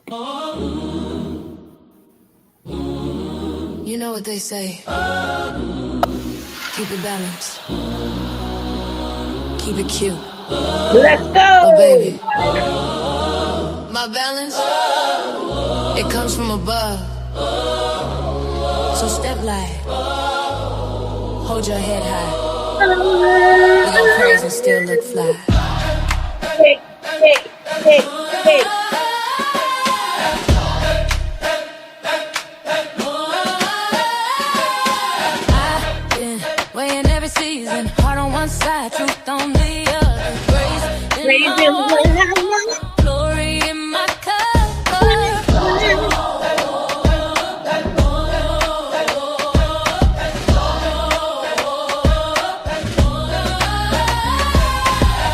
You know what they say. Keep it balanced. Keep it cute. Let's go. Oh, baby. My balance, it comes from above. So step light. Hold your head high. We gon' praise and still look fly. Hey, hey, hey, hey. I've been weighing every season. Heart on one side, truth on the other. Grace in my heart, glory in my cup.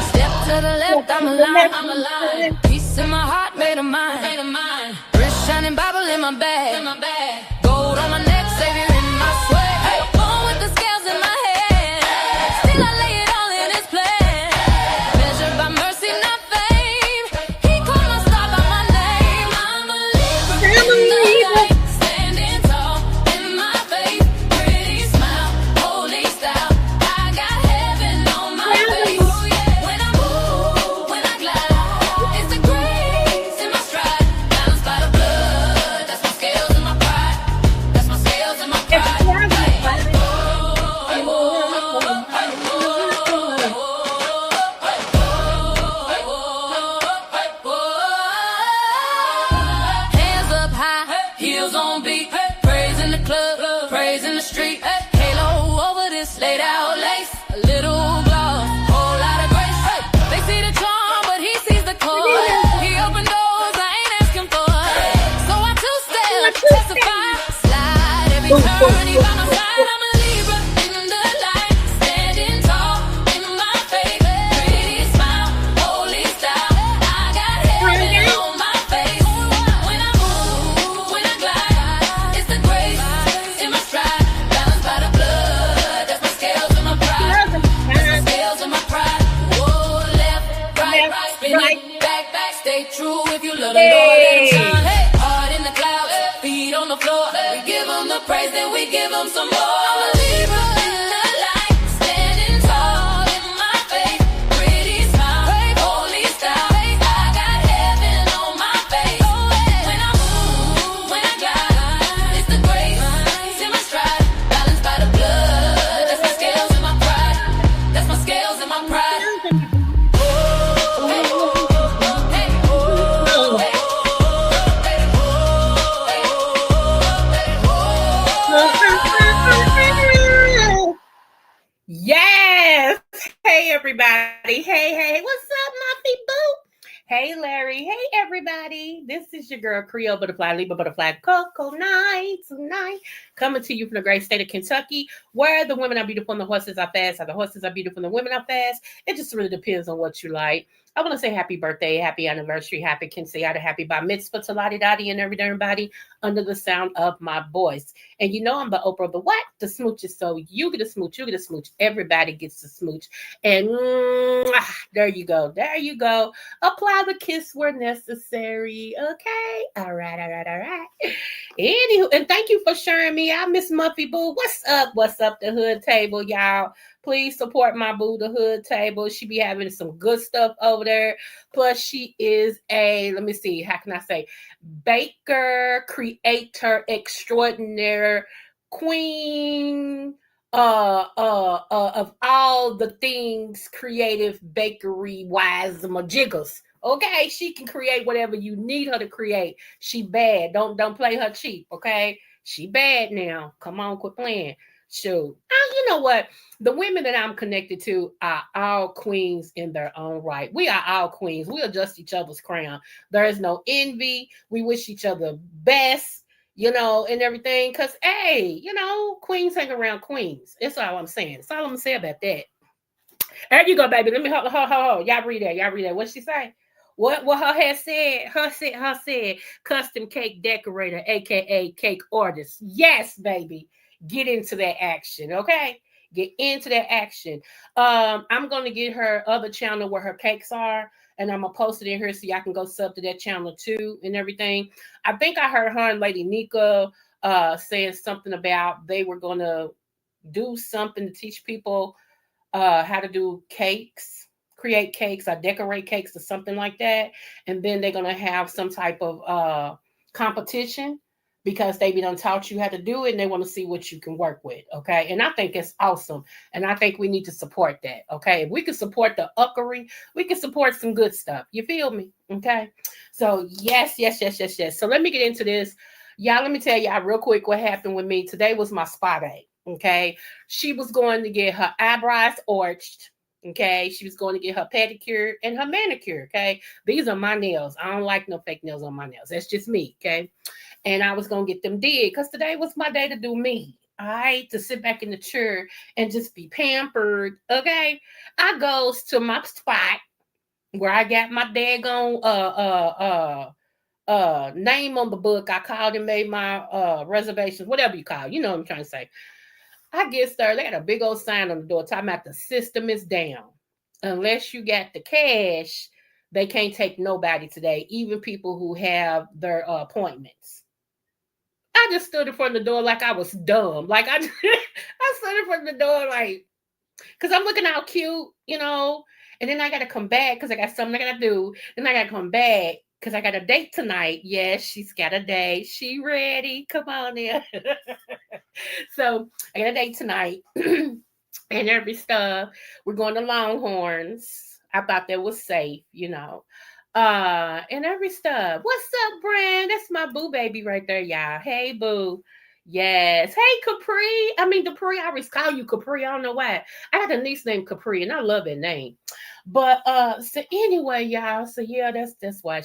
Step to the left, I'm aligned. Peace in my heart, made of mine. Wrist shining, Bible in my bag. Gold on my neck, Savior in my sweat. Born with the scales in my hand. Still I lay it all in His plan. Measured by mercy, not fame. He called my star by my name. I'm a Libra in the light, standing tall in my faith. Pretty smile, holy style. I got heaven on my face. When I move, when I glide, it's the grace in my stride. Balanced by the blood, that's my scales and my pride. That's my scales and my pride. Hands up high, heels on beat, praise in the club, praise in the street. Halo over this laid out lace, a little gloss, whole lot of grace. They see the charm, but He sees the core. He opened doors I ain't asking for, so I two-step, testify, slide every turn. He by my side, I'm a Libra in the light, standing tall in my faith. Pretty smile, holy style, I got heaven on my face. When I move, when I glide, it's the grace in my stride. Balanced by the blood, that's my scales and my pride. That's my scales and my pride. Whoa, left, right, spin it, back, stay true if you love the Lord, let Him shine. Hey, heart in the clouds, feet on the floor. We give Him the praise, then we give Him some more. I'm a Libra in the light, standing tall in my faith. Pretty smile, holy style. I got heaven on my face. When I move, when I glide, it's the grace in my stride. Balanced by the blood, that's my scales and my pride. That's my scales and my pride. Yes. Hey, everybody. Hey. What's up, Muffy Boo? Hey, Larry. Hey, everybody. This is your girl, Creole Butterfly, Libra Butterfly, Coco Night tonight. Coming to you from the great state of Kentucky, where the women are beautiful and the horses are fast, or the horses are beautiful and the women are fast. It just really depends on what you like. I want to say happy birthday, happy anniversary, happy quinceañera, happy bar mitzvah to Lottie Dottie and everybody under the sound of my voice. And you know I'm the Oprah of the what? The smooches. So you get a smooch, you get a smooch. Everybody gets a smooch. And there you go. There you go. Apply the kiss where necessary. Okay. All right. Anywho, and thank you for sharing me. I miss Muffy Boo. What's up? What's up, the hood table, y'all? Please support my boo, the hood table. She be having some good stuff over there. Plus, she is a, let me see, how can I say, baker, creator extraordinaire, queen of all the things creative, bakery wise, majiggers. Okay, she can create whatever you need her to create. She bad. Don't play her cheap. Okay, she bad now. Come on, quit playing. Shoot. You know what? The women that I'm connected to are all queens in their own right. We are all queens. We adjust each other's crown. There is no envy. We wish each other best, and everything. Because, hey, queens hang around queens. That's all I'm saying. That's all I'm going to say about that. There you go, baby. Let me hold. Y'all read that. What'd she say? What her had said? Her said custom cake decorator, aka cake artist. Yes, baby. Get into that action, okay? Get into that action. I'm gonna get her other channel where her cakes are, and I'm gonna post it in here so y'all can go sub to that channel too and everything. I think I heard her and Lady Nika saying something about they were gonna do something to teach people how to do cakes, create cakes or decorate cakes or something like that. And then they're gonna have some type of competition because they be done taught you how to do it and they want to see what you can work with. Okay. And I think it's awesome. And I think we need to support that. Okay. If we can support the uckery, we can support some good stuff. You feel me? Okay. So yes, yes, yes, yes, yes. So let me get into this. Y'all, let me tell y'all real quick what happened with me. Today was my spa day. Okay. She was going to get her eyebrows arched. Okay. She was going to get her pedicure and her manicure. Okay. These are my nails. I don't like no fake nails on my nails. That's just me. Okay. And I was going to get them did because today was my day to do me. All right. To sit back in the chair and just be pampered. Okay. I goes to my spot where I got my daggone name on the book. I called and made my reservations, whatever you call it. You know what I'm trying to say. I get there, they got a big old sign on the door talking about the system is down. Unless you got the cash, they can't take nobody today, even people who have their appointments. I just stood in front of the door like I was dumb. Like I stood in front of the door like, because I'm looking out cute, you know, and then I got to come back because I got something I got to do. Then I got to come back because I got a date tonight. Yes, she's got a date. She ready. Come on in. So I got a date tonight and every stuff. We're going to Longhorns. I thought that was safe, you know. And every stuff. What's up, Brand? That's my boo baby right there, y'all. Hey, boo. Yes. Hey, Capri. I mean, Capri. I always call you Capri. I don't know why. I got a niece named Capri, and I love that name. But so anyway, y'all. So yeah, that's why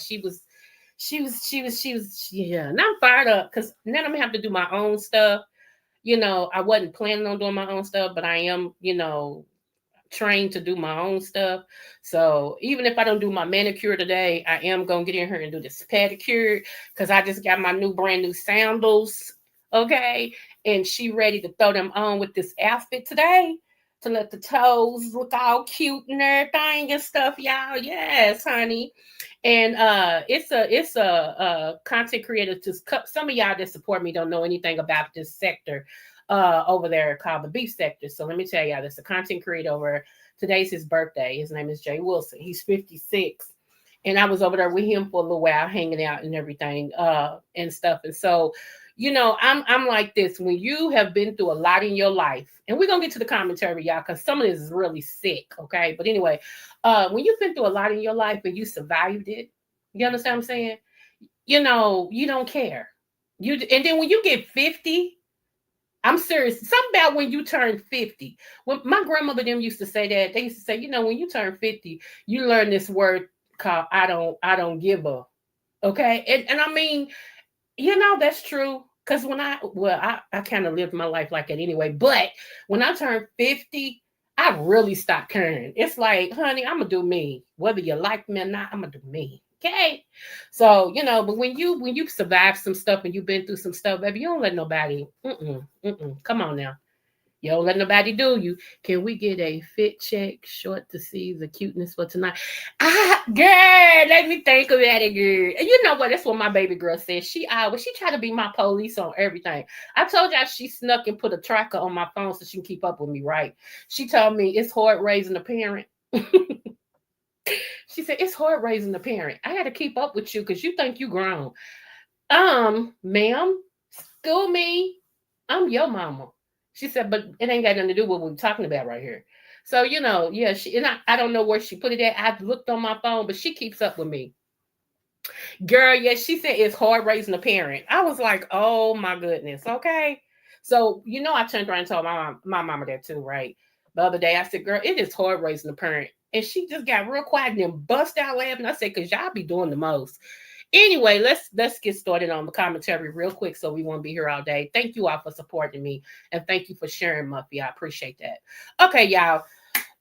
yeah. And I'm fired up because then I'm gonna have to do my own stuff. You know, I wasn't planning on doing my own stuff, but I am, you know, trained to do my own stuff. So even if I don't do my manicure today, I am gonna get in here and do this pedicure because I just got my new brand new sandals. Okay. And she ready to throw them on with this outfit today to let the toes look all cute and everything and stuff, y'all. Yes, honey. And it's a content creator to some of y'all that support me don't know anything about this sector over there called the beef sector. So let me tell y'all, there's a content creator over. Today's his birthday. His name is Jay Wilson. He's 56. And I was over there with him for a little while, hanging out and everything, and stuff. And so, you know, I'm like this. When you have been through a lot in your life, and we're gonna get to the commentary, y'all, because some of this is really sick, okay? But anyway, when you've been through a lot in your life and you survived it, you understand what I'm saying? You know, you don't care. And then when you get 50, I'm serious. Something about when you turn 50. When my grandmother them used to say that, they used to say, you know, when you turn 50, you learn this word called I don't give a. Okay. And I mean, you know, that's true. Because I kind of lived my life like that anyway. But when I turned 50, I really stopped caring. It's like, honey, I'm gonna do me. Whether you like me or not, I'm gonna do me. Okay. So, you know, but when you survive some stuff and you've been through some stuff, baby, you don't let nobody, come on now. You don't let nobody do you. Can we get a fit check short to see the cuteness for tonight? Girl, let me think about it, girl. And you know what? That's what my baby girl said. She tried to be my police on everything. I told y'all she snuck and put a tracker on my phone so she can keep up with me, right? She told me it's hard raising a parent. She said, it's hard raising a parent. I got to keep up with you because you think you grown. Ma'am, school me. I'm your mama. She said, but it ain't got nothing to do with what we're talking about right here. So, you know, yeah, I don't know where she put it at. I've looked on my phone, but she keeps up with me. Girl, yeah, she said it's hard raising a parent. I was like, oh my goodness. Okay. So, you know, I turned around and told my mama that too, right? The other day, I said, girl, it is hard raising a parent. And she just got real quiet and then bust out laughing. I said, because y'all be doing the most. Anyway, let's get started on the commentary real quick so we won't be here all day. Thank you all for supporting me and thank you for sharing, Muffy. I appreciate that. Okay, y'all,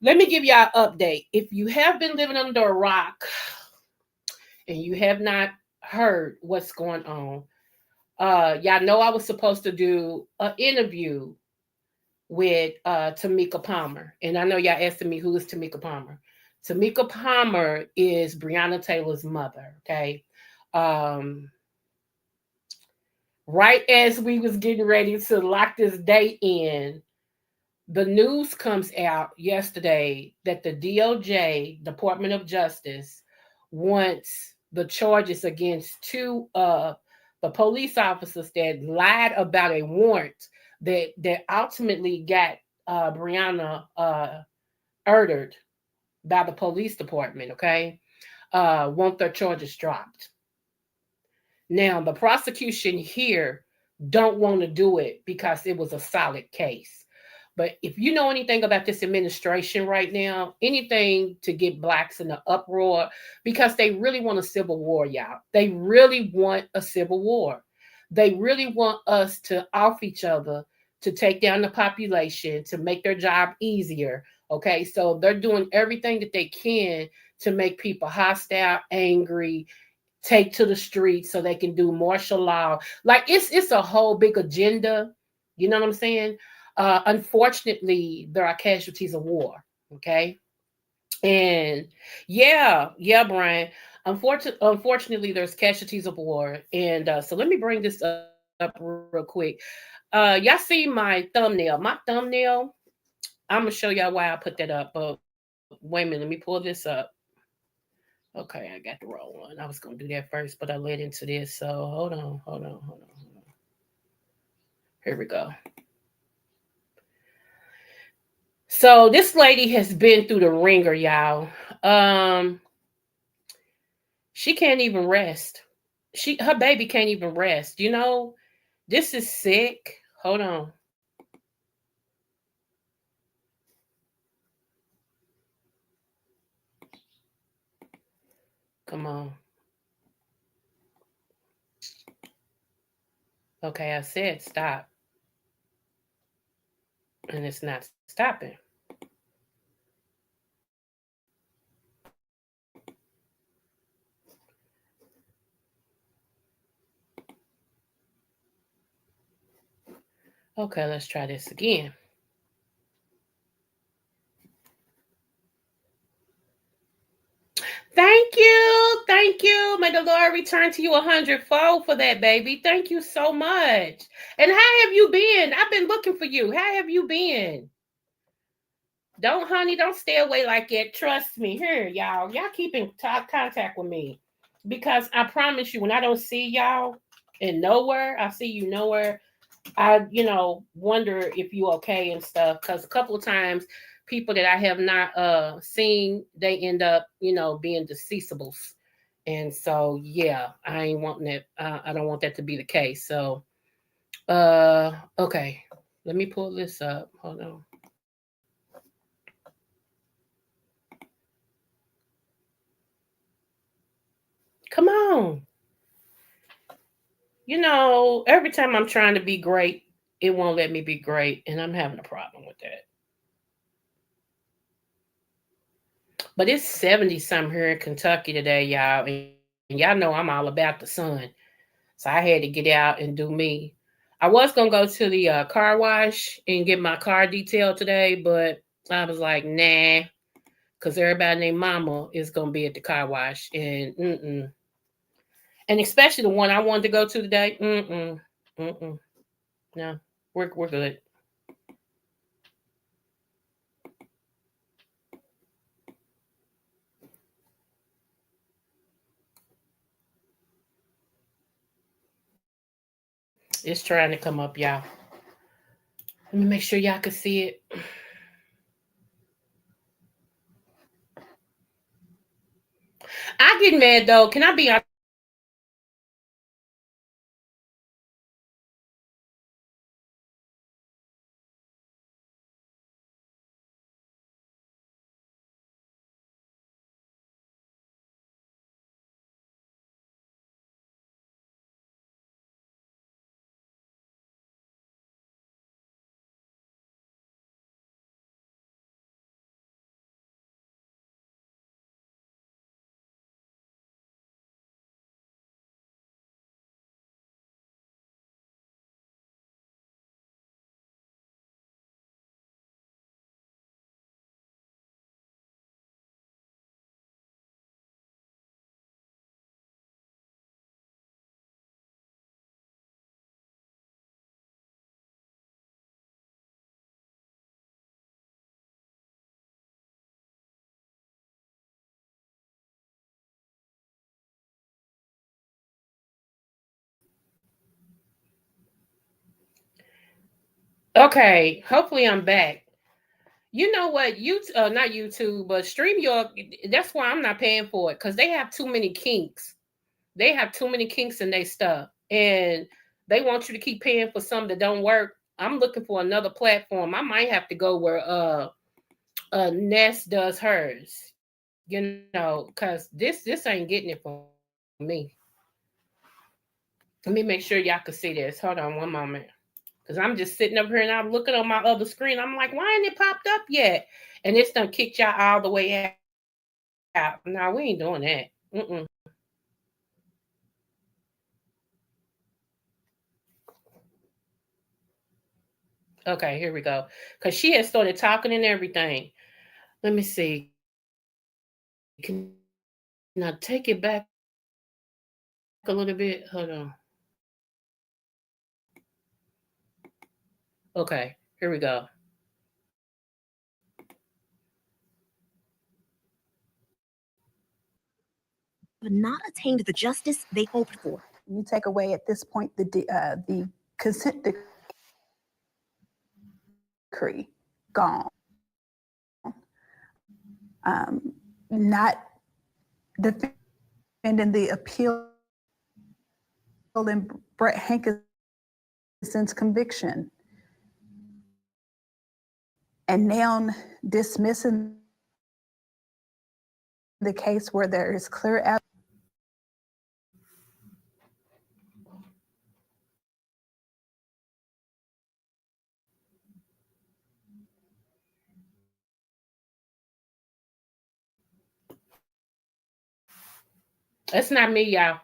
let me give y'all an update. If you have been living under a rock and you have not heard what's going on, y'all know I was supposed to do an interview with Tamika Palmer. And I know y'all asking me who is Tamika Palmer. Tamika Palmer is Breonna Taylor's mother. Okay. Um, right as we was getting ready to lock this day in, the news comes out yesterday that the DOJ, Department of Justice, wants the charges against two of the police officers that lied about a warrant that ultimately got Brianna murdered by the police department. Okay, want their charges dropped. Now the prosecution here don't want to do it because it was a solid case. But if you know anything about this administration right now, anything to get blacks in the uproar, because they really want a civil war, y'all. They really want a civil war. They really want us to off each other, to take down the population, to make their job easier. Okay, so they're doing everything that they can to make people hostile, angry, take to the streets so they can do martial law. Like it's a whole big agenda. You know what I'm saying? Unfortunately, there are casualties of war. Okay, and yeah, Brian. Unfortunately, there's casualties of war, and so let me bring this up real quick. Y'all see my thumbnail? My thumbnail. I'm gonna show y'all why I put that up. But wait a minute, let me pull this up. Okay, I got the wrong one. I was gonna do that first, but I led into this. So hold on. Here we go. So this lady has been through the ringer, y'all. Um, she can't even rest. Her baby can't even rest. You know, this is sick. Hold on. Come on. Okay, I said stop, and it's not stopping. Okay, let's try this again. Thank you. Thank you. May the Lord return to you a hundredfold for that, baby. Thank you so much. And how have you been? I've been looking for you. How have you been? Don't, honey, don't stay away like that. Trust me. Here, y'all. Y'all keep in contact with me. Because I promise you, when I don't see y'all and nowhere, I see you nowhere, I, wonder if you okay and stuff. Because a couple of times, people that I have not seen, they end up, being deceasables. And so, yeah, I ain't wanting it. I don't want that to be the case. So, okay, let me pull this up. Hold on. Come on. Every time I'm trying to be great, it won't let me be great, and I'm having a problem with that. But it's 70 something here in Kentucky today, y'all. And y'all know I'm all about the sun. So I had to get out and do me. I was gonna go to the car wash and get my car detailed today, but I was like, nah, because everybody named Mama is gonna be at the car wash, and especially the one I wanted to go to today. No, we're good. It's trying to come up, y'all. Let me make sure y'all can see it. I get mad though. Can I be honest with y'all? I get mad when people Okay, hopefully I'm back. You know what? You not YouTube, but StreamYard. That's why I'm not paying for it because they have too many kinks. They have too many kinks in their stuff, and they want you to keep paying for something that don't work. I'm looking for another platform. I might have to go where Nest does hers. Because this ain't getting it for me. Let me make sure y'all can see this. Hold on one moment. Because I'm just sitting up here and I'm looking on my other screen. I'm like, why ain't it popped up yet? And it's done kicked y'all all the way out. No, we ain't doing that. Mm-mm. Okay, here we go. Because she had started talking and everything. Let me see. Can I take it back a little bit? Hold on. Okay, here we go. Not attained the justice they hoped for. You take away at this point the consent decree, gone. Not defending the appeal in Brett Hankinson's conviction, and now dismissing the case where there is clear evidence. That's not me, y'all.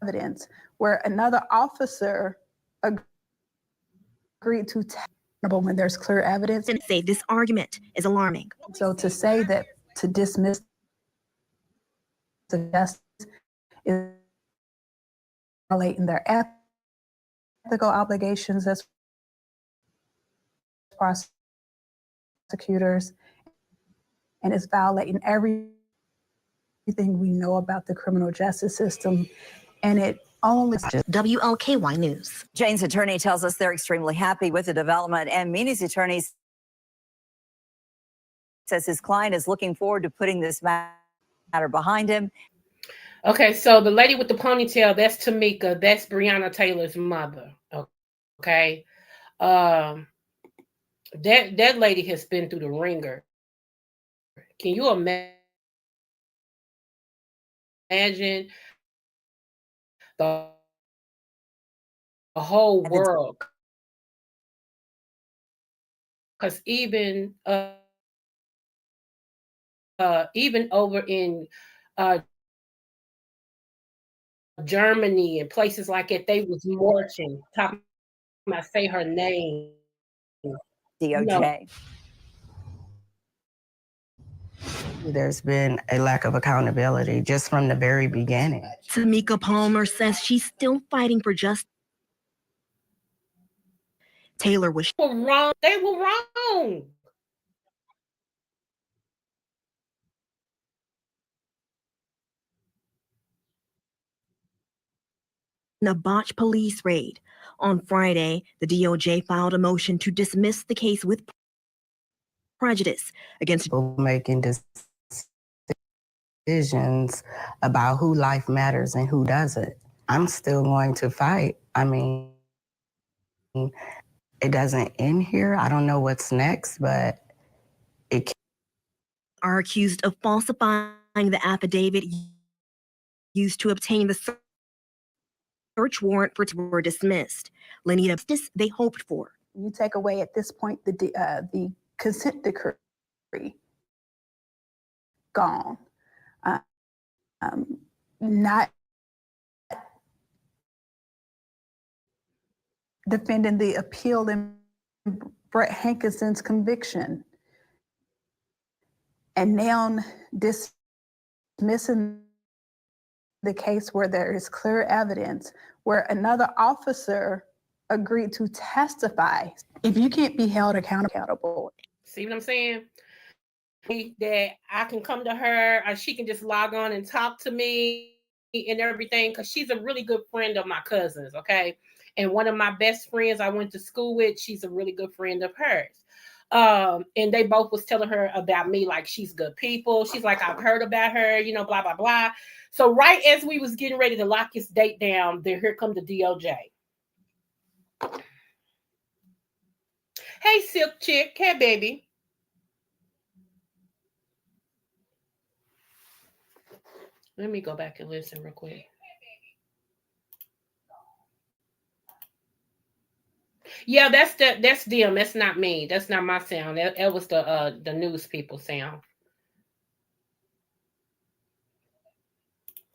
Evidence where another officer agreed to when there's clear evidence. And say this argument is alarming. So to say that to dismiss the justice is violating their ethical obligations as prosecutors, and it's violating everything we know about the criminal justice system, and it only. WLKY News. Jane's attorney tells us they're extremely happy with the development, and Mini's attorney says his client is looking forward to putting this matter behind him. Okay, so the lady with the ponytail, that's Tamika. That's Breonna Taylor's mother. Okay. That lady has been through the ringer. Can you imagine the whole world? Because even over in Germany and places like that, they was marching, talking about say her name. DOJ. There's been a lack of accountability just from the very beginning. Tamika Palmer says she's still fighting for justice. Taylor was wrong. They were wrong. in a botched police raid. On Friday, the DOJ filed a motion to dismiss the case with prejudice against people making decisions about who life matters and who doesn't. I'm still going to fight. I mean, it doesn't end here. I don't know what's next, but it are accused of falsifying the affidavit used to obtain the search warrant for were dismissed. Lenita, they hoped for. You take away at this point the consent decree, gone. Not defending the appeal in Brett Hankinson's conviction, and now dismissing the case where there is clear evidence where another officer agreed to testify. If you can't be held accountable. See what I'm saying? That I can come to her, or she can just log on and talk to me and everything, because she's a really good friend of my cousin's, okay? And one of my best friends I went to school with, she's a really good friend of hers. And they both was telling her about me, like she's good people. She's like, I've heard about her, you know, blah, blah, blah. So right as we was getting ready to lock his date down, there here come the DOJ. Hey, Silk Chick. Hey, baby. Let me go back and listen real quick. Yeah, that's them. That's not me. That's not my sound. That was the news people sound.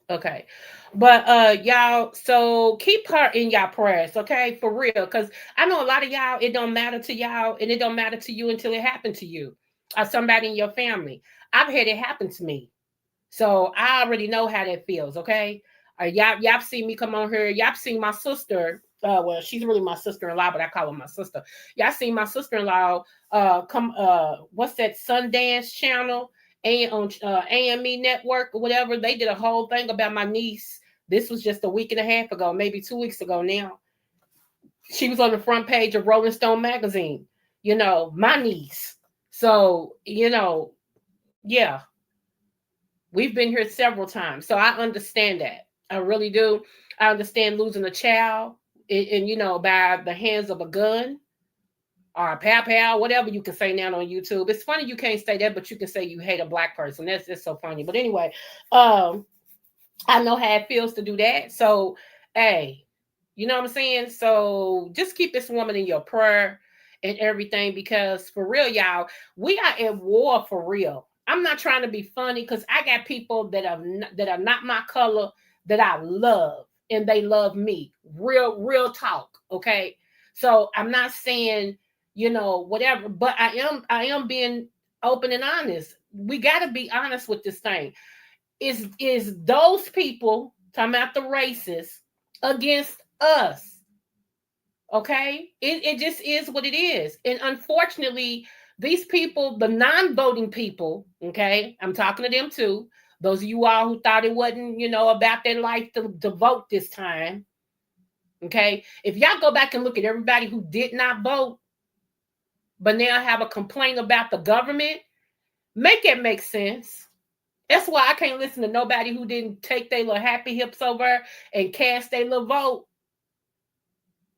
Okay. But y'all, so keep her in y'all prayers, okay? For real. Because I know a lot of y'all, it don't matter to y'all, and it don't matter to you until it happened to you or somebody in your family. I've had it happen to me. So I already know how that feels, okay? Y'all seen me come on here. Y'all seen my sister. Well, she's really my sister-in-law, but I call her my sister. Y'all seen my sister-in-law come what's that Sundance channel? And on AME network or whatever. They did a whole thing about my niece. This was just a week and a half ago, maybe 2 weeks ago now. She was on the front page of Rolling Stone magazine, you know, my niece. So, you know, yeah. We've been here several times, so I understand that. I really do. I understand losing a child, and you know, by the hands of a gun or a pow, whatever you can say now on YouTube. It's funny you can't say that, but you can say you hate a black person. That's so funny. But anyway, I know how it feels to do that. So, hey, you know what I'm saying? So just keep this woman in your prayer and everything, because for real, y'all, we are at war for real. I'm not trying to be funny, because I got people that are not my color that I love, and they love me. Real talk. Okay. So I'm not saying, you know, whatever, but I am being open and honest. We got to be honest with this thing. Is those people talking about the racists against us? Okay, it just is what it is. And unfortunately, these people, the non-voting people, okay, I'm talking to them too. Those of you all who thought it wasn't, you know, about their life to vote this time. Okay, if y'all go back and look at everybody who did not vote, but now have a complaint about the government, make it make sense. That's why I can't listen to nobody who didn't take their little happy hips over and cast their little vote.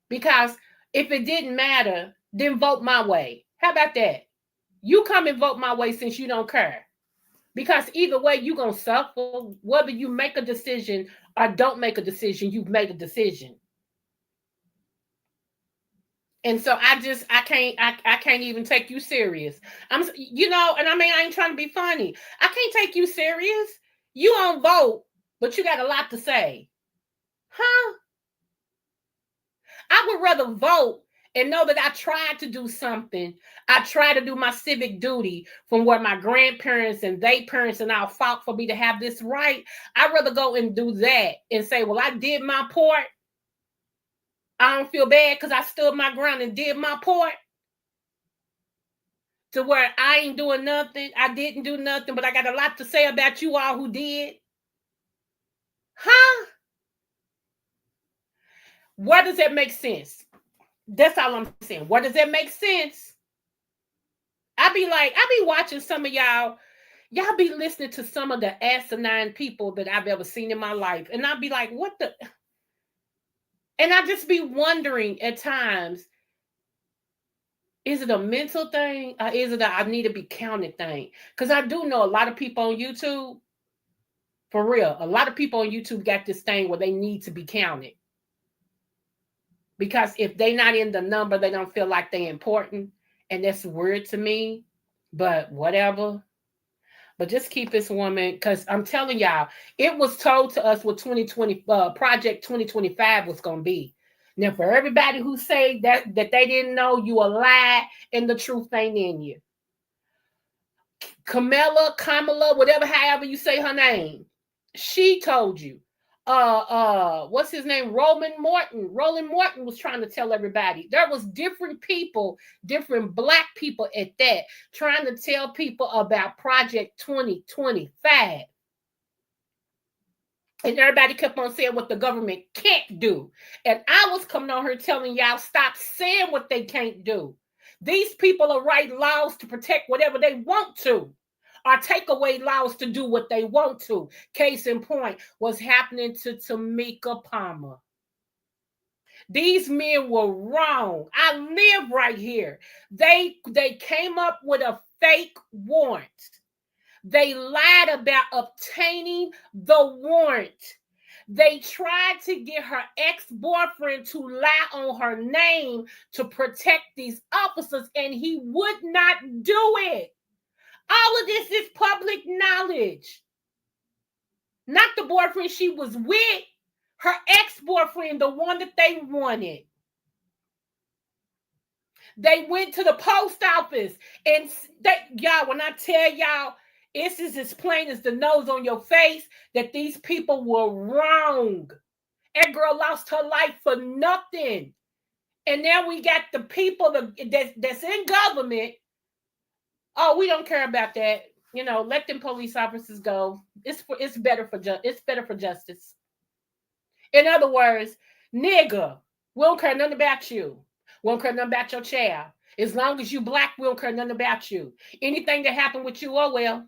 Because if it didn't matter, then vote my way. How about that? You come and vote my way since you don't care. Because either way, you're going to suffer. Whether you make a decision or don't make a decision, you've made a decision. And so I can't even take you serious. You know, and I mean, I ain't trying to be funny. I can't take you serious. You don't vote, but you got a lot to say. Huh? I would rather vote and know that I tried to do something. I tried to do my civic duty from where my grandparents and they parents and all fought for me to have this right. I'd rather go and do that and say, well, I did my part. I don't feel bad because I stood my ground and did my part. To where I ain't doing nothing. I didn't do nothing, but I got a lot to say about you all who did. Huh? Where does that make sense? That's all I'm saying. Where does that make sense? I be watching some of y'all be listening to some of the asinine people that I've ever seen in my life. And I'll be like, what the? And I just be wondering at times, is it a mental thing? Or is it a I need to be counted thing? Because I do know a lot of people on YouTube, for real, a lot of people on YouTube got this thing where they need to be counted. Because if they're not in the number, they don't feel like they're important. And that's weird to me, but whatever. But just keep this woman, because I'm telling y'all, it was told to us what 2020 Project 2025 was going to be. Now, for everybody who say that they didn't know, you a lie and the truth ain't in you. Kamala, whatever, however you say her name, she told you what's his name? Roland Morton was trying to tell everybody. There was different people, different black people at that, trying to tell people about Project 2025. And everybody kept on saying what the government can't do. And I was coming on here telling y'all, stop saying what they can't do. These people will write laws to protect whatever they want to, or take away laws to do what they want to. Case in point, what's happening to Tamika Palmer. These men were wrong. I live right here. They came up with a fake warrant. They lied about obtaining the warrant. They tried to get her ex-boyfriend to lie on her name to protect these officers, and he would not do it. All of this is public knowledge. Not the boyfriend she was with, her ex-boyfriend, the one that they wanted. They went to the post office, and y'all, when I tell y'all, it's as plain as the nose on your face that these people were wrong. That girl lost her life for nothing. And now we got the people that's in government. Oh, we don't care about that. You know, let them police officers go. It's better for justice. In other words, nigga, we don't care nothing about you. We don't care nothing about your child. As long as you black, we don't care nothing about you. Anything that happened with you, oh well.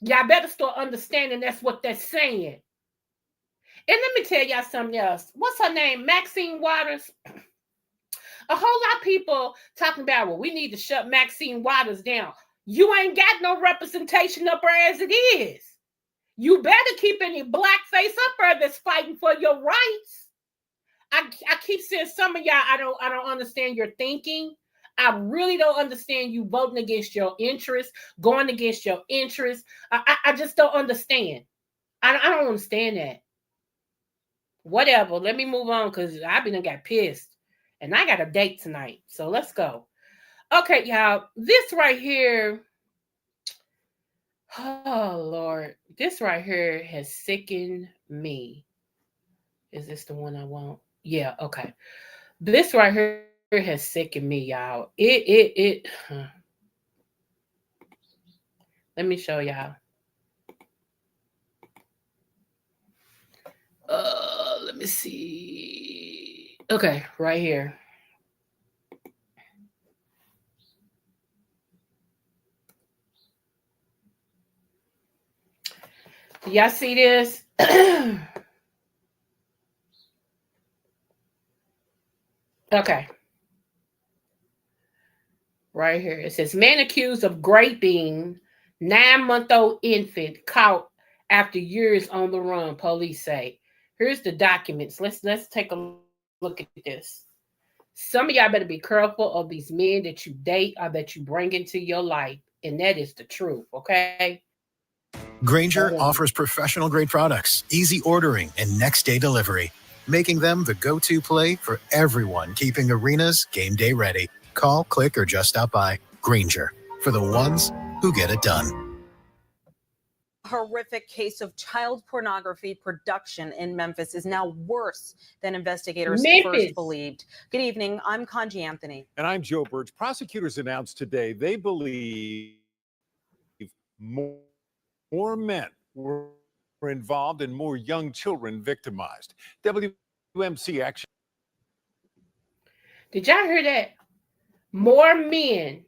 Y'all better start understanding that's what they're saying. And let me tell y'all something else. What's her name? Maxine Waters. A whole lot of people talking about, well, we need to shut Maxine Waters down. You ain't got no representation up there as it is. You better keep any black face up there that's fighting for your rights. I keep saying some of y'all, I don't understand your thinking. I really don't understand you voting against your interests, going against your interests. I just don't understand. I don't understand that. Whatever. Let me move on because I got pissed. And I got a date tonight. So let's go. Okay, y'all. This right here. Oh, Lord. This right here has sickened me. Is this the one I want? Yeah, okay. This right here has sickened me, y'all. Let me show y'all. Let me see. Okay, right here. Do y'all see this? Okay. Right here. It says, man accused of raping 9-month-old infant caught after years on the run, police say. Here's the documents. Let's take a look at this. Some of y'all better be careful of these men that you date or that you bring into your life. And that is the truth, okay? Grainger offers professional-grade products, easy ordering, and next-day delivery, making them the go-to play for everyone keeping arenas game day ready. Call, click, or just stop by. Grainger, for the ones who get it done. Horrific case of child pornography production in Memphis is now worse than investigators first believed. Good evening. I'm Kanji Anthony. And I'm Joe Burge. Prosecutors announced today they believe more men were involved and more young children victimized. WMC Action. Did y'all hear that? More men,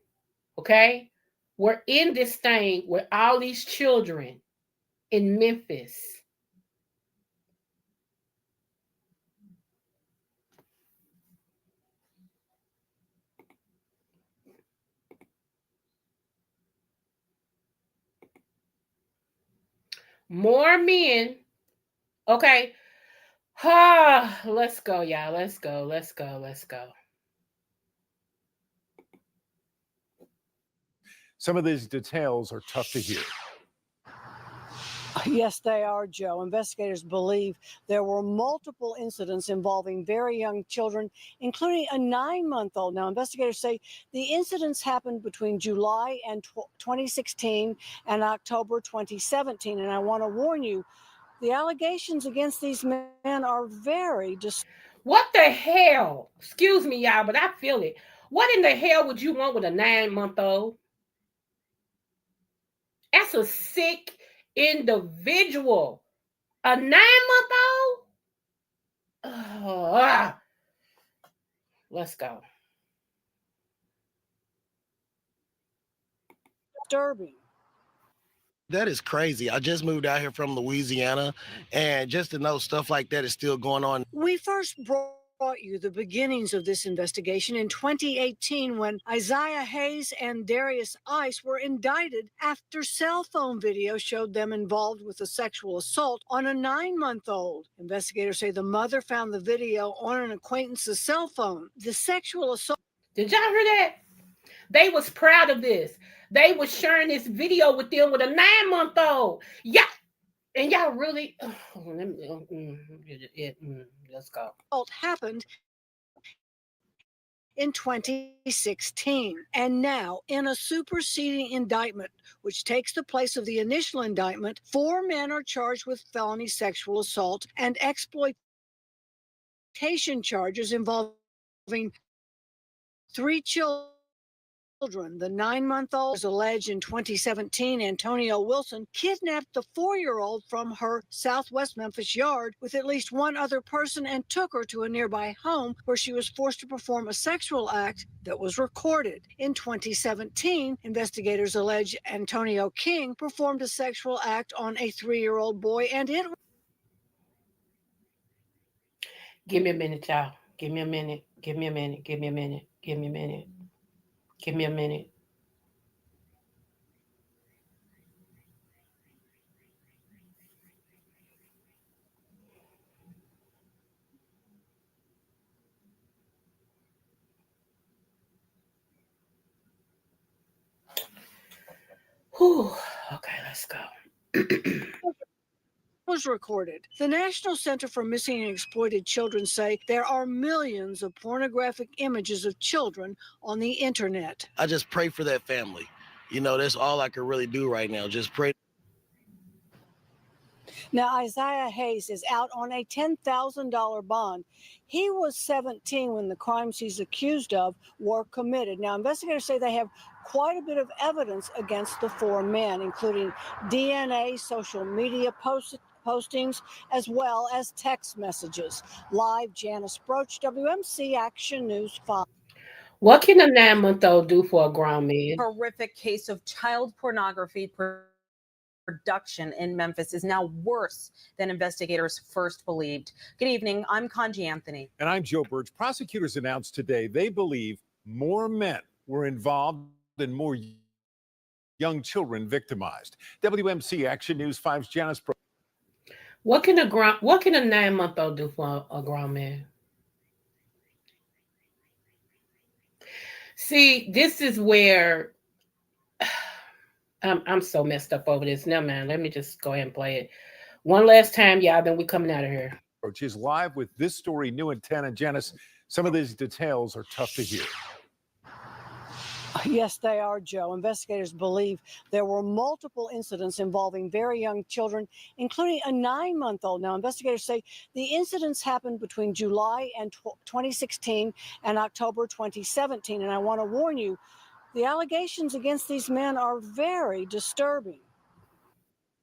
okay, were in this thing with all these children in Memphis. More men, okay. Let's go, y'all. Let's go. Some of these details are tough to hear. Yes, they are, Joe. Investigators believe there were multiple incidents involving very young children, including a 9-month-old. Now, investigators say the incidents happened between July and 2016 and October 2017. And I want to warn you, The allegations against these men are very What the hell? Excuse me, y'all, but I feel it. What in the hell would you want with a 9-month-old? That's a sick individual. A 9-month-old? Let's go. disturbing. That is crazy. I just moved out here from Louisiana, and just to know stuff like that is still going on. We first brought you the beginnings of this investigation in 2018 when Isaiah Hayes and Darius Ice were indicted after cell phone video showed them involved with a sexual assault on a 9-month-old. Investigators say the mother found the video on an acquaintance's cell phone. The sexual assault. Did y'all hear that? They was proud of this. They was sharing this video with them with a 9-month-old. Yeah. And y'all really, let's go. Happened in 2016. And now, in a superseding indictment, which takes the place of the initial indictment, 4 men are charged with felony sexual assault and exploitation charges involving 3 children. The 9-month-old is alleged in 2017 Antonio Wilson kidnapped the 4-year-old from her Southwest Memphis yard with at least one other person and took her to a nearby home where she was forced to perform a sexual act that was recorded. In 2017, investigators allege Antonio King performed a sexual act on a 3-year-old boy, and it... Give me a minute, y'all. Give me a minute. Give me a minute. Give me a minute. Give me a minute. Give me a minute. Whew. Okay, let's go. was recorded. The National Center for Missing and Exploited Children say there are millions of pornographic images of children on the internet. I just pray for that family. You know, that's all I can really do right now. Just pray. Now, Isaiah Hayes is out on a $10,000 bond. He was 17 when the crimes he's accused of were committed. Now, investigators say they have quite a bit of evidence against the 4 men, including DNA, social media postings, as well as text messages. Live, Janice Broach, WMC Action News 5. What can a 9-month-old do for a grown man? Horrific case of child pornography production in Memphis is now worse than investigators first believed. Good evening. I'm Conji Anthony. And I'm Joe Burge. Prosecutors announced today they believe more men were involved and more young children victimized. WMC Action News 5's Janice Broach. What can a 9-month-old do for a grown man? See, this is where I'm so messed up over this. Never mind. Let me just go ahead and play it one last time, y'all. Then we coming out of here. Broach is live with this story, new at 10. And Janice, some of these details are tough to hear. Yes, they are, Joe. Investigators believe there were multiple incidents involving very young children, including a 9-month-old. Now, investigators say the incidents happened between July and 2016 and October 2017. And I want to warn you, the allegations against these men are very disturbing.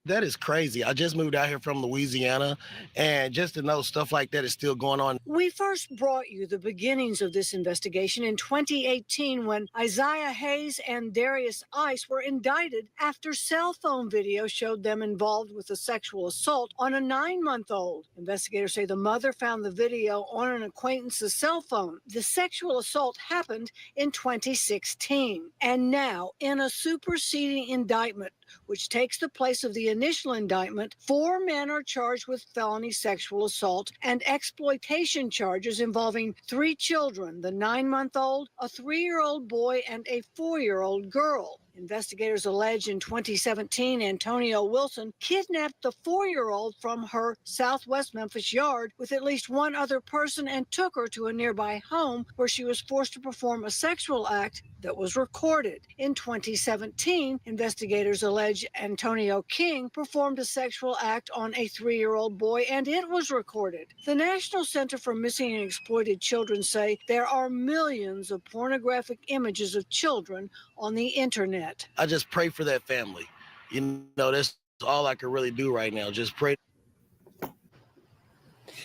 That is crazy. I just moved out here from Louisiana, and just to know stuff like that is still going on. We first brought you the beginnings of this investigation in 2018 when Isaiah Hayes and Darius Ice were indicted after cell phone video showed them involved with a sexual assault on a 9-month-old. Investigators say the mother found the video on an acquaintance's cell phone. The sexual assault happened in 2016. And now, in a superseding indictment, which takes the place of the initial indictment, 4 men are charged with felony sexual assault and exploitation charges involving 3 children, the 9-month-old, a 3-year-old boy, and a 4-year-old girl. Investigators allege in 2017 Antonio Wilson kidnapped the 4-year-old from her Southwest Memphis yard with at least one other person and took her to a nearby home where she was forced to perform a sexual act that was recorded. In 2017, investigators allege Antonio King performed a sexual act on a 3-year-old boy, and it was recorded. The National Center for Missing and Exploited Children say there are millions of pornographic images of children on the internet. I just pray for that family. You know, that's all I can really do right now. Just pray.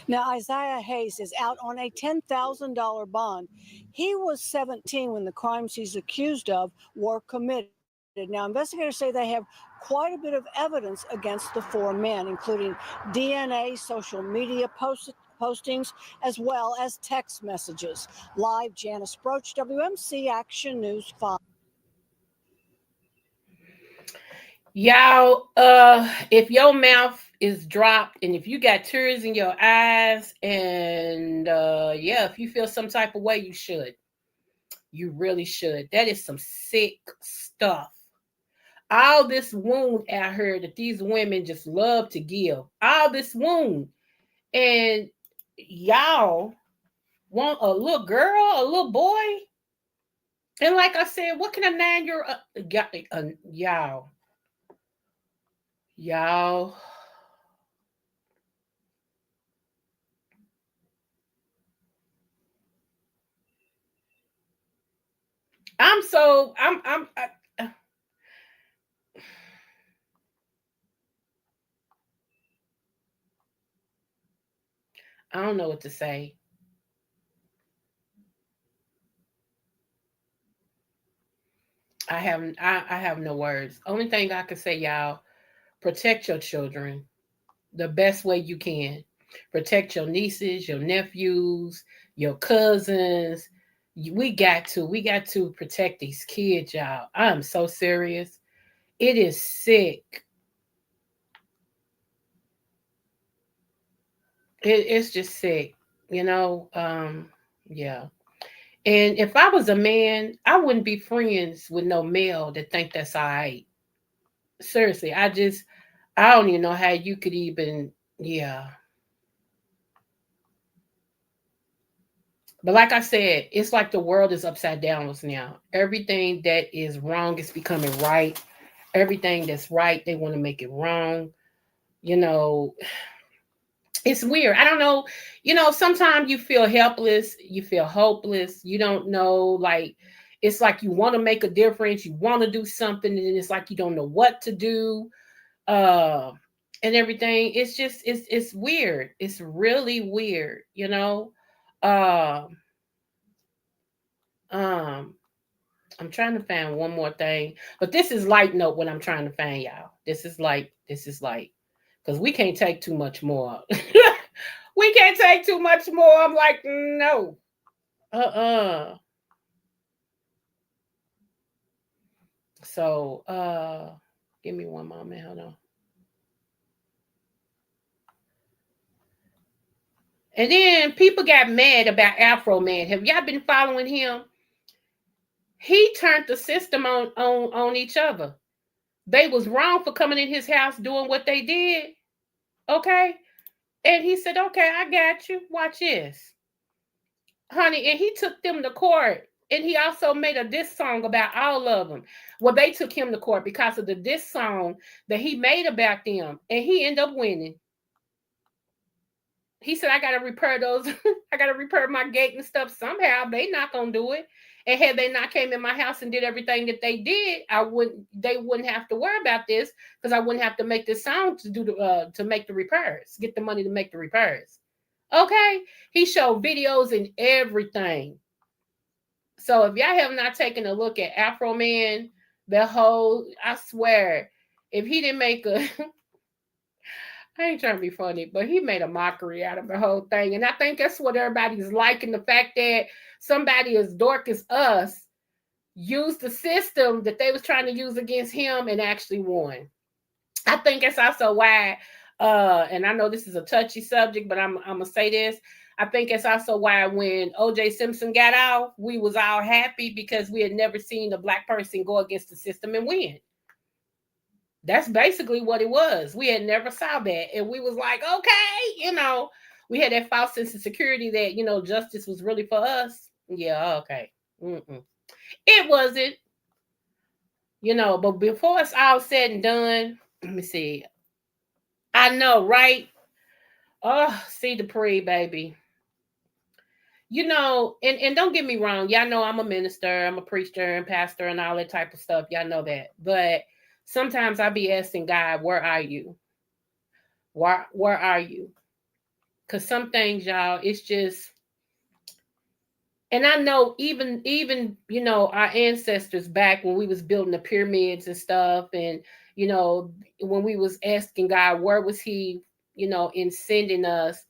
Now, Isaiah Hayes is out on a $10,000 bond. He was 17 when the crimes he's accused of were committed. Now, investigators say they have quite a bit of evidence against the 4 men, including DNA, social media postings, as well as text messages. Live, Janice Broach, WMC Action News 5. Y'all, if your mouth is dropped and if you got tears in your eyes and yeah, if you feel some type of way, you should. You really should. That is some sick stuff. All this wound out here that these women just love to give. All this wound. And y'all want a little girl, a little boy? And like I said, what can a 9-year-old y'all I don't know what to say. I have no words. Only thing I can say, y'all, protect your children the best way you can. Protect your nieces, your nephews, your cousins. We got to protect these kids, y'all. I'm so serious. It is sick. It's just sick, you know. Yeah. And if I was a man, I wouldn't be friends with no male that think that's all right. Seriously, I don't even know how you could even, yeah. But like I said, it's like the world is upside down now. Everything that is wrong is becoming right. Everything that's right, they want to make it wrong. You know, it's weird. I don't know. You know, sometimes you feel helpless, you feel hopeless. You don't know, like, it's like you want to make a difference, you want to do something, and it's like you don't know what to do. And everything. It's just it's weird. It's really weird, you know. Um I'm trying to find one more thing, but this is light note what I'm trying to find, y'all. This is light, because we can't take too much more. We can't take too much more. I'm like, no. So give me one moment. Hold on. And then people got mad about Afro Man. Have y'all been following him? He turned the system on each other. They was wrong for coming in his house doing what they did. Okay. And he said, okay, I got you. Watch this. Honey, and he took them to court. And he also made a diss song about all of them. Well, they took him to court because of the diss song that he made about them. And he ended up winning. He said, I got to repair those. I got to repair my gate and stuff somehow. They not going to do it. And had they not came in my house and did everything that they did, they wouldn't have to worry about this, because I wouldn't have to make this song to make the repairs, get the money to make the repairs. Okay. He showed videos and everything. So if y'all have not taken a look at Afro Man, I swear, if he didn't make a I ain't trying to be funny, but he made a mockery out of the whole thing. And I think that's what everybody's liking, the fact that somebody as dork as us used the system that they was trying to use against him and actually won. I think that's also why, and I know this is a touchy subject, but I'm going to say this. I think it's also why when O.J. Simpson got out, we was all happy because we had never seen a black person go against the system and win. That's basically what it was. We had never saw that. And we was like, okay, you know, we had that false sense of security that, you know, justice was really for us. Yeah, okay. It wasn't, but before it's all said and done, let me see. I know, right? Oh, see the pre, baby. And don't get me wrong. Y'all know I'm a minister, I'm a preacher and pastor and all that type of stuff. Y'all know that. But sometimes I be asking God, where are you? Where are you? Because some things, y'all, it's just, and I know even our ancestors back when we was building the pyramids and stuff, and when we was asking God, where was he, in sending us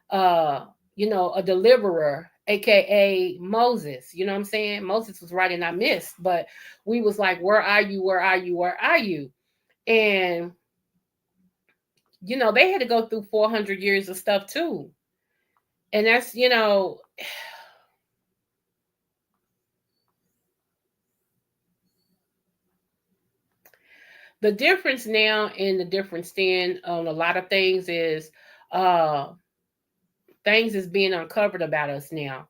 a deliverer, aka Moses. You know what I'm saying? Moses was right in our midst, but we was like, where are you? Where are you? Where are you? And they had to go through 400 years of stuff too. And that's, the difference now and the difference then on a lot of things is things is being uncovered about us now.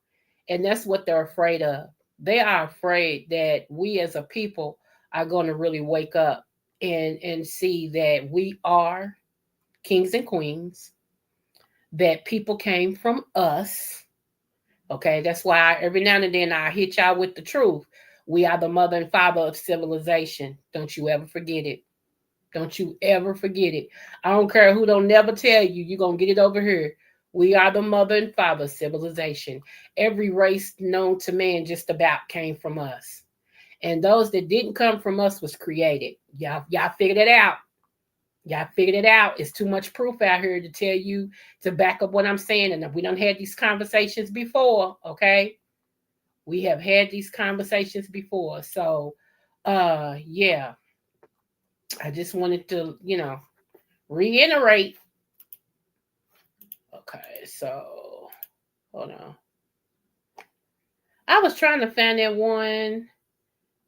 And that's what they're afraid of. They are afraid that we as a people are going to really wake up and see that we are kings and queens, that people came from us. Okay, that's why every now and then I hit y'all with the truth. We are the mother and father of civilization. Don't you ever forget it. Don't you ever forget it. I don't care who don't never tell you, you're going to get it over here. We are the mother and father of civilization. Every race known to man just about came from us. And those that didn't come from us was created. Y'all figured it out. Y'all figured it out. It's too much proof out here to tell you, to back up what I'm saying. And we done had these conversations before, okay? We have had these conversations before. So, yeah. I just wanted to, reiterate. Okay, so hold on. I was trying to find that one.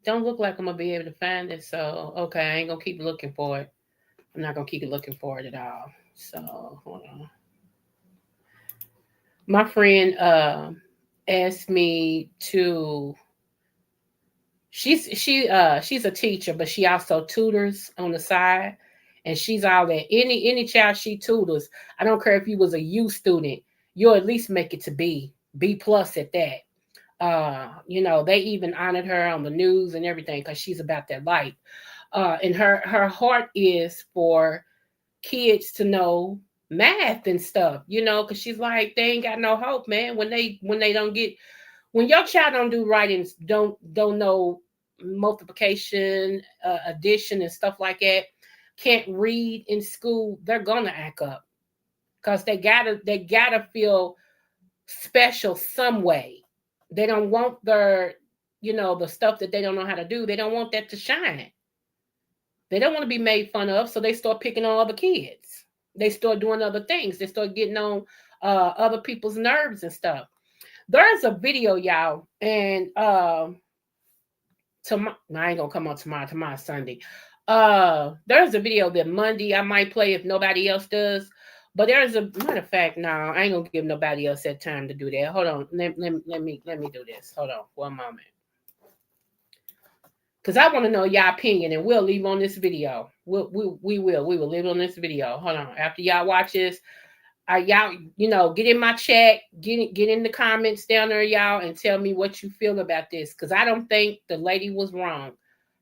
Don't look like I'm going to be able to find it. So, okay, I ain't going to keep looking for it. I'm not going to keep looking for it at all. So, hold on. My friend asked me to, she's a teacher, but she also tutors on the side. And she's all that. Any child she tutors, I don't care if you was a U student, you'll at least make it to B plus at that. They even honored her on the news and everything because she's about that light. And her heart is for kids to know math and stuff, because she's like, they ain't got no hope, man. When your child don't do writing, don't know multiplication, addition and stuff like that, can't read in school, they're gonna act up because they gotta feel special some way. They don't want their, the stuff that they don't know how to do. They don't want that to shine. They don't want to be made fun of, so they start picking on other kids. They start doing other things. They start getting on other people's nerves and stuff. There's a video, y'all, and I ain't gonna come on tomorrow Sunday. There's a video that Monday I might play if nobody else does. But there's a matter of fact, no, I ain't gonna give nobody else that time to do that. Hold on, let me do this. Hold on, one moment, because I want to know y'all opinion, and we'll leave on this video. We will leave on this video. Hold on, after y'all watch this, y'all, get in my chat, get in the comments down there, y'all, and tell me what you feel about this, because I don't think the lady was wrong.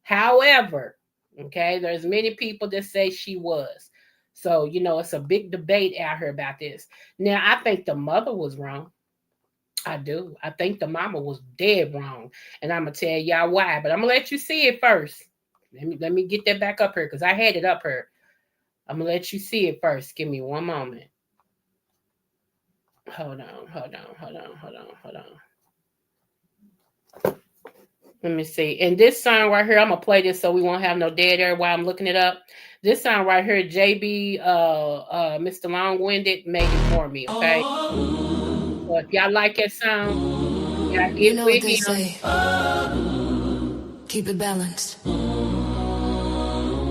However, okay, there's many people that say she was. So, it's a big debate out here about this. Now, I think the mother was wrong. I do. I think the mama was dead wrong. And I'm going to tell y'all why. But I'm going to let you see it first. Let me get that back up here because I had it up here. I'm going to let you see it first. Give me one moment. Hold on. Let me see. And this song right here, I'm going to play this so we won't have no dead air while I'm looking it up. This song right here, JB, Mr. Long-Winded made it for me, okay? So if y'all like that song, y'all get with him. Say. Keep it balanced.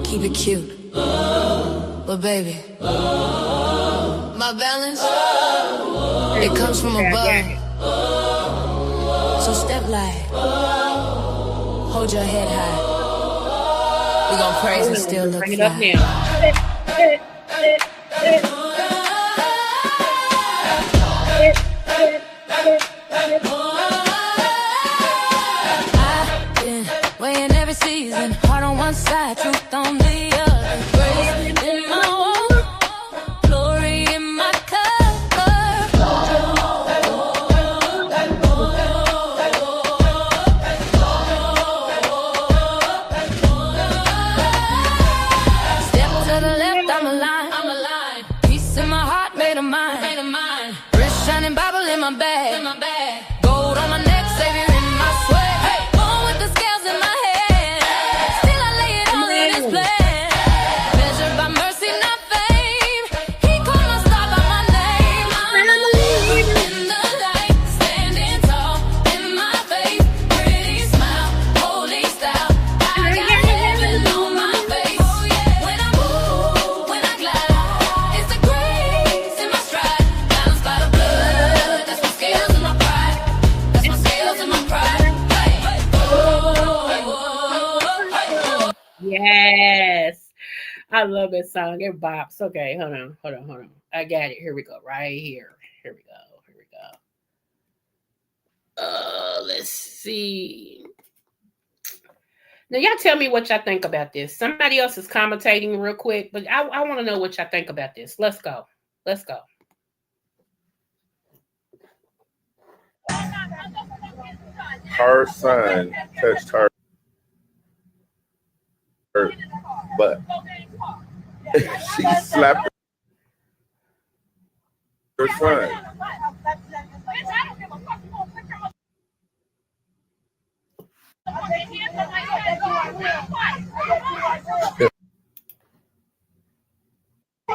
Keep it cute. But baby, my balance, it comes from above. So step like Hold your head high. We gon' praise and still look Bring it up fly. I've been weighing every season, heart on one side, truth on the other. Grace in my walk, glory in my step to the left, I'm aligned. Peace in my heart, made of mine. Wrist shining, Bible in my bag. Gold on my neck, Savior in my sweat. Born with the scales in my head. Still I lay it all in His plan. Measured by mercy, not fame. He called my star by my name. I'm in the light, standing tall in my faith. Pretty smile, holy style. I got heaven on my face. When I move, when I glide, it's the grace in my stride. Balanced by the blood, that's my scales and my pride. That's my scales and my pride. Yes. I love this song. It bops. Okay, hold on. I got it. Here we go. Right here. Here we go. Let's see. Now, y'all tell me what y'all think about this. Somebody else is commentating real quick, but I want to know what y'all think about this. Let's go. Her son touched her butt. She slapped her son.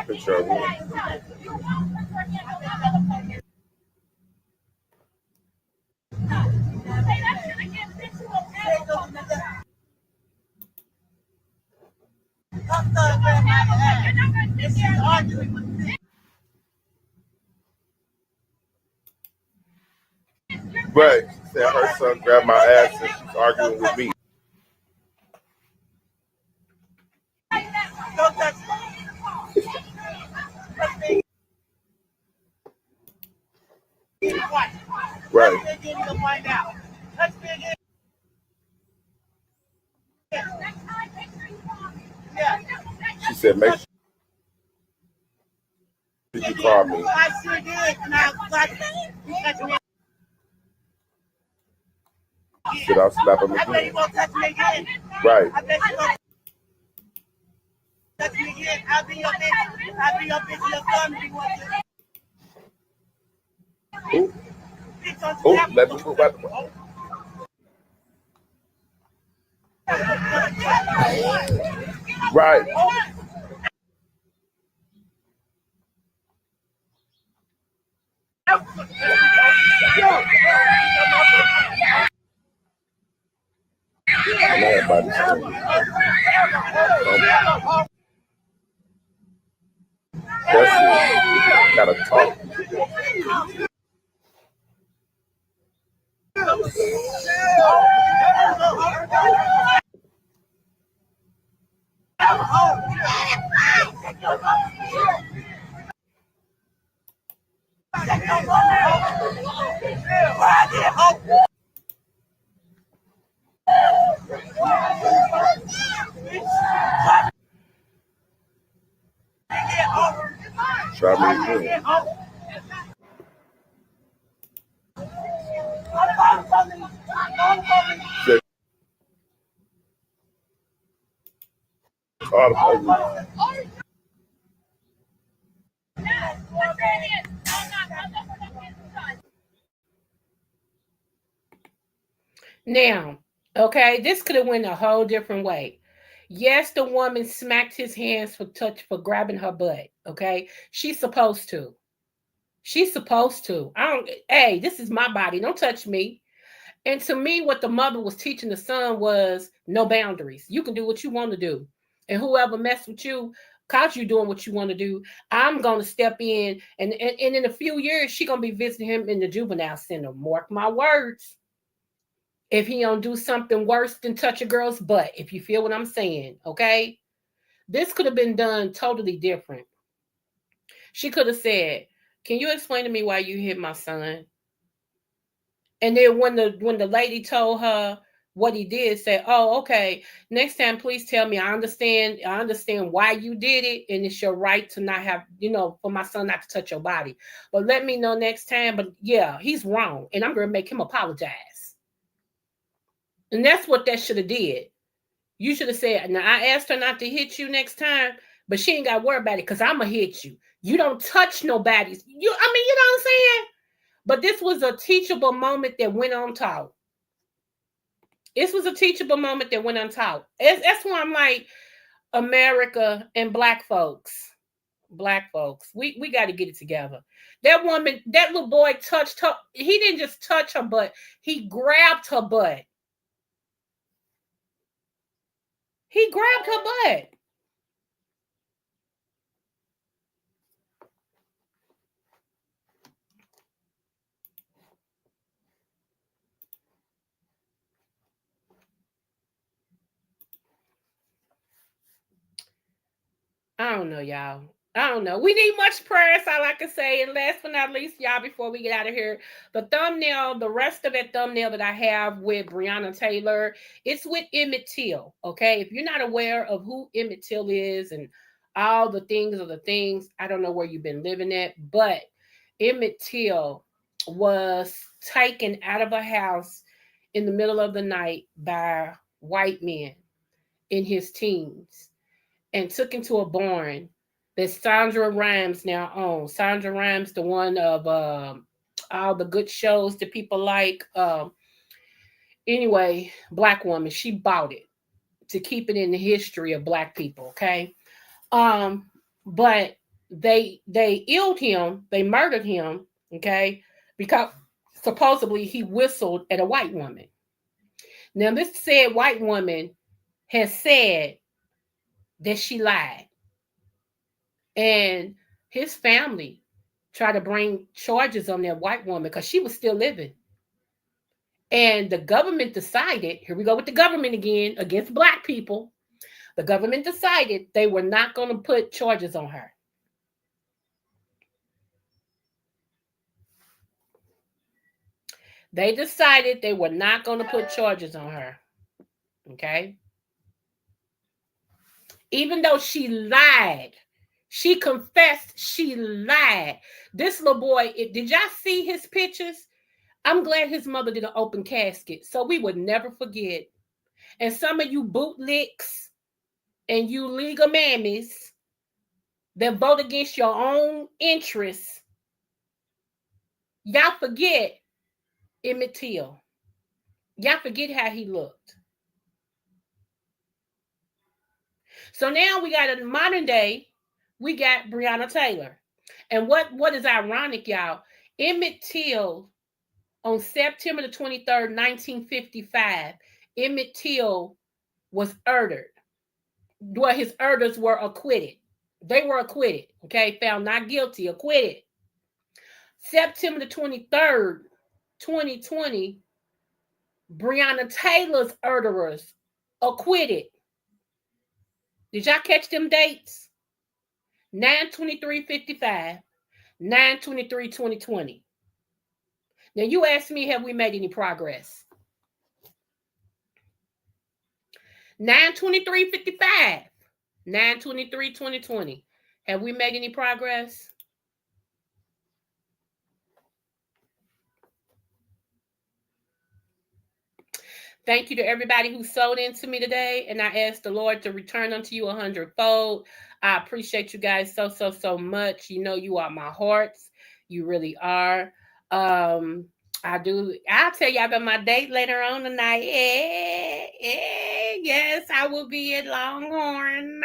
Picture of it. But she said her son grabbed my ass and she's arguing with me. Right. She said, make sure you call me. Should I slap him again? Right. Oh, let me move out the way. Right. Everybody's that's it. Gotta talk. Try me again. Now, okay, this could have went a whole different way. Yes, the woman smacked his hands for grabbing her butt. Okay, she's supposed to. Hey, this is my body. Don't touch me. And to me, what the mother was teaching the son was no boundaries. You can do what you want to do. And whoever messed with you, cause you doing what you want to do, I'm going to step in. And in a few years, she's going to be visiting him in the juvenile center. Mark my words. if he don't do something worse than touch a girl's butt, if you feel what I'm saying, okay? This could have been done totally different. She could have said, "Can you explain to me why you hit my son?" And then when the lady told her what he did, say, "Oh, okay. Next time, please tell me. I understand why you did it, and it's your right to not have, for my son not to touch your body. But let me know next time. But yeah, he's wrong, and I'm gonna make him apologize." And that's what that should have did. You should have said, "Now I asked her not to hit you next time, but she ain't got to worry about it because I'm gonna hit you. You don't touch nobody's. You know what I'm saying?" But this was a teachable moment that went untaught. This was a teachable moment that went untaught. That's why I'm like, America and black folks, we got to get it together. That woman, that little boy touched her. He didn't just touch her butt. He grabbed her butt. He grabbed her butt. I don't know, y'all. I don't know. We need much prayer, that's all I can say. And last but not least, y'all, before we get out of here, the rest of that thumbnail that I have with Breonna Taylor, it's with Emmett Till. Okay. If you're not aware of who Emmett Till is and all the things, I don't know where you've been living at, but Emmett Till was taken out of a house in the middle of the night by white men in his teens and took into a barn that Sandra Rhimes now owns. Sandra Rhimes, the one of all the good shows that people like. Anyway, black woman, she bought it to keep it in the history of black people. Okay, but they illed him, they murdered him. Okay, because supposedly he whistled at a white woman. Now, this said white woman has said that she lied. And his family tried to bring charges on that white woman because she was still living. And the government decided, here we go with the government again, against black people. The government decided they were not going to put charges on her. They decided they were not going to put charges on her. Okay? Even though she lied. She confessed she lied. This little boy, did y'all see his pictures? I'm glad his mother did an open casket so we would never forget. And some of you bootlicks and you legal mammies that vote against your own interests, y'all forget Emmett Till. Y'all forget how he looked. So now we got a modern day, we got Breonna Taylor. And what is ironic, y'all? Emmett Till, on September the 23rd, 1955, Emmett Till was murdered. Well, his murderers were acquitted. They were acquitted, okay? Found not guilty, acquitted. September the 23rd, 2020, Breonna Taylor's murderers acquitted. Did y'all catch them dates? 9/23/55, 9/23/2020. Now you ask me, have we made any progress? 9/23/55, 9/23/2020. Have we made any progress? Thank you to everybody who sold into me today. And I ask the Lord to return unto you 100-fold. I appreciate you guys so much. You know, you are my hearts. You really are. I'll tell you about my date later on tonight. Yes, I will be at Longhorn.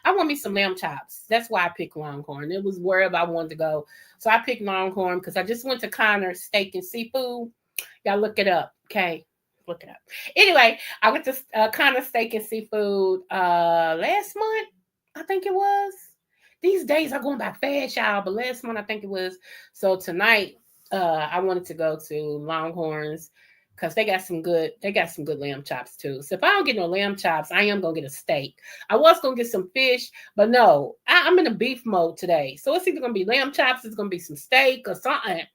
I want me some lamb chops. That's why I picked Longhorn. It was wherever I wanted to go. So I picked Longhorn because I just went to Connor's Steak and Seafood. Y'all look it up, okay? Look it up. Anyway, I went to Connor's Steak and Seafood last month, I think it was. These days are going by fast, y'all, but last month I think it was. So tonight, I wanted to go to Longhorns because they got some good lamb chops too. So if I don't get no lamb chops, I am gonna get a steak. I was gonna get some fish, but no, I'm in a beef mode today. So it's either gonna be lamb chops, it's gonna be some steak or something.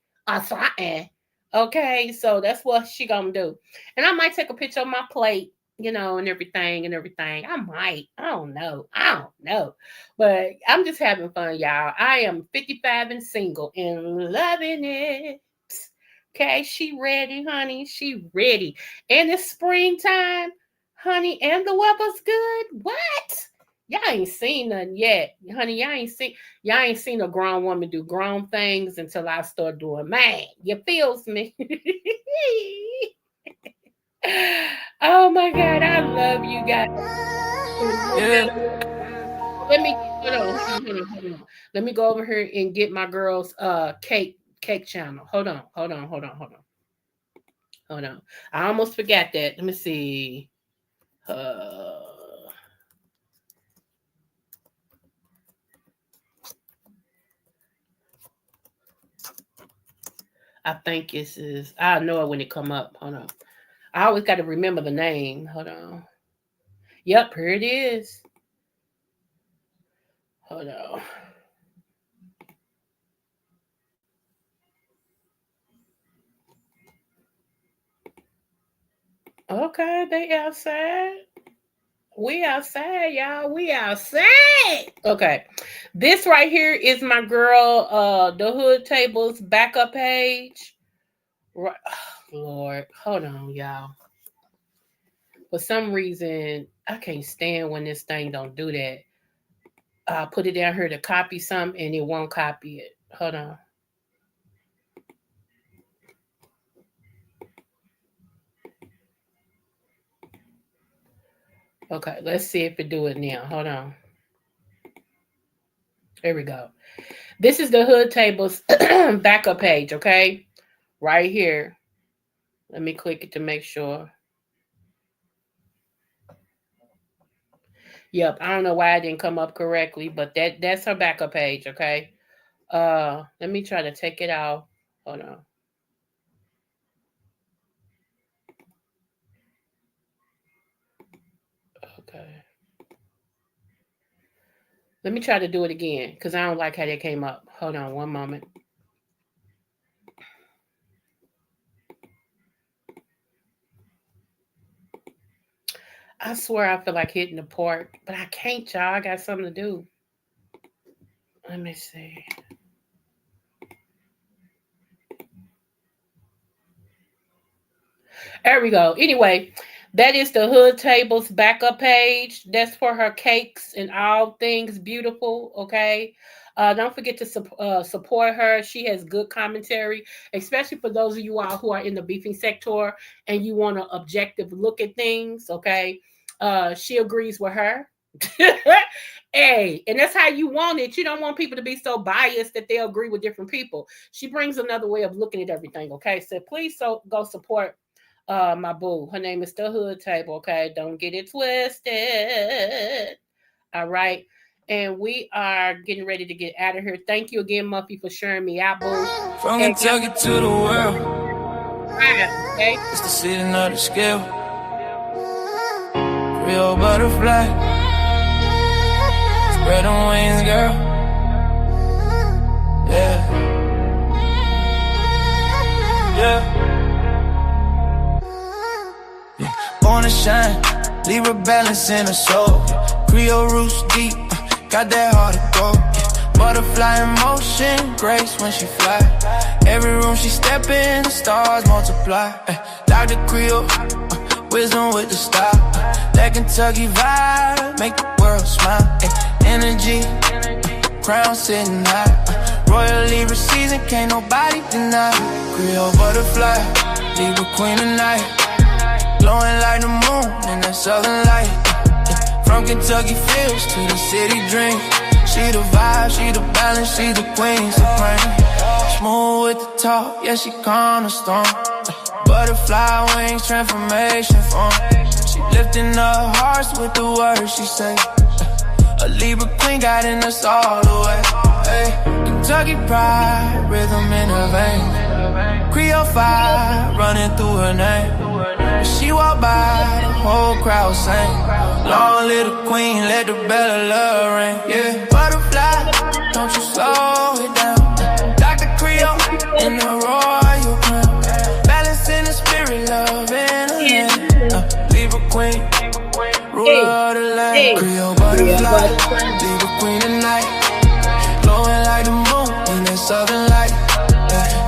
Okay, so that's what she gonna do. And I might take a picture of my plate, and everything. I might. I don't know. But I'm just having fun, y'all. I am 55 and single and loving it. Okay, she ready, honey. She ready. And it's springtime, honey, and the weather's good. What? Y'all ain't seen nothing yet. Honey, y'all ain't seen a grown woman do grown things until I start doing mine. You feels me? Oh my God, I love you guys. Yeah. Hold on. Let me go over here and get my girl's cake channel. Hold on. I almost forgot that. Let me see. I think this is, I know it when it come up. Hold on. I always got to remember the name. Hold on. Yep, here it is. Hold on. Okay, they outside. We outside, y'all. We outside. Okay. This right here is my girl, the Hood Tables backup page. Right. Oh, Lord. Hold on, y'all. For some reason, I can't stand when this thing don't do that. I put it down here to copy something and it won't copy it. Hold on. Okay, let's see if it do it now. Hold on. There we go. This is the Hood Tables backup page, okay? Right here. Let me click it to make sure. Yep, I don't know why it didn't come up correctly, but that's her backup page, okay? Let me try to take it out. Hold on. Okay. Let me try to do it again because I don't like how that came up. Hold on one moment. I swear I feel like hitting the park, but I can't, y'all. I got something to do. Let me see. There we go. Anyway, that is the Hood Tables backup page. That's for her cakes and all things beautiful, okay? Don't forget to support her. She has good commentary, especially for those of you all who are in the beefing sector and you want an objective look at things, okay? She agrees with her. Hey, and that's how you want it. You don't want people to be so biased that they agree with different people. She brings another way of looking at everything, okay? So please go support my boo. Her name is the Hood Table, okay? Don't get it twisted. All right. And we are getting ready to get out of here. Thank you again, Muffy, for sharing me out, boo. From Kentucky to the world. Okay. It's the city, not the scale. Creole butterfly. Spread them wings, girl. Yeah. Born to shine, Libra balance in her soul. Creole roots deep, got that heart of gold. Butterfly in motion, grace when she fly. Every room she step in, the stars multiply. Dr.Creole, wisdom with the style. That Kentucky vibe, make the world smile. Energy, crown sitting high. Royal Libra season, can't nobody deny. Creole butterfly, Libra queen tonight. Glowing like the moon in that southern light. From Kentucky fields to the city dream. She the vibe, she the balance, she the queen supreme. Smooth with the talk, yeah, she cornerstone. Butterfly wings, transformation form. She lifting up hearts with the words she say. A Libra queen guiding us all the way. Hey, Kentucky pride, rhythm in her veins. Creole fire running through her name. When she walk by, the whole crowd sing. Long little queen, let the bell of love ring. Yeah, butterfly, don't you slow it down. Dr.Creole in the royal crown. Balancing the spirit, love in her hand. Libra queen, ruler of the land. Creole butterfly, Libra queen tonight. Glowing like the moon in that southern light.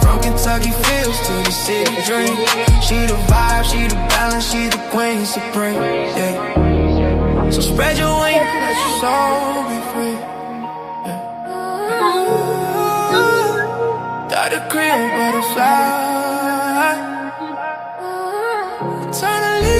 From Kentucky fields to the city dream. She the vibe, she the balance, she the queen supreme. Yeah. So spread your wings, let your soul be free. Dr.Creole butterfly. Eternally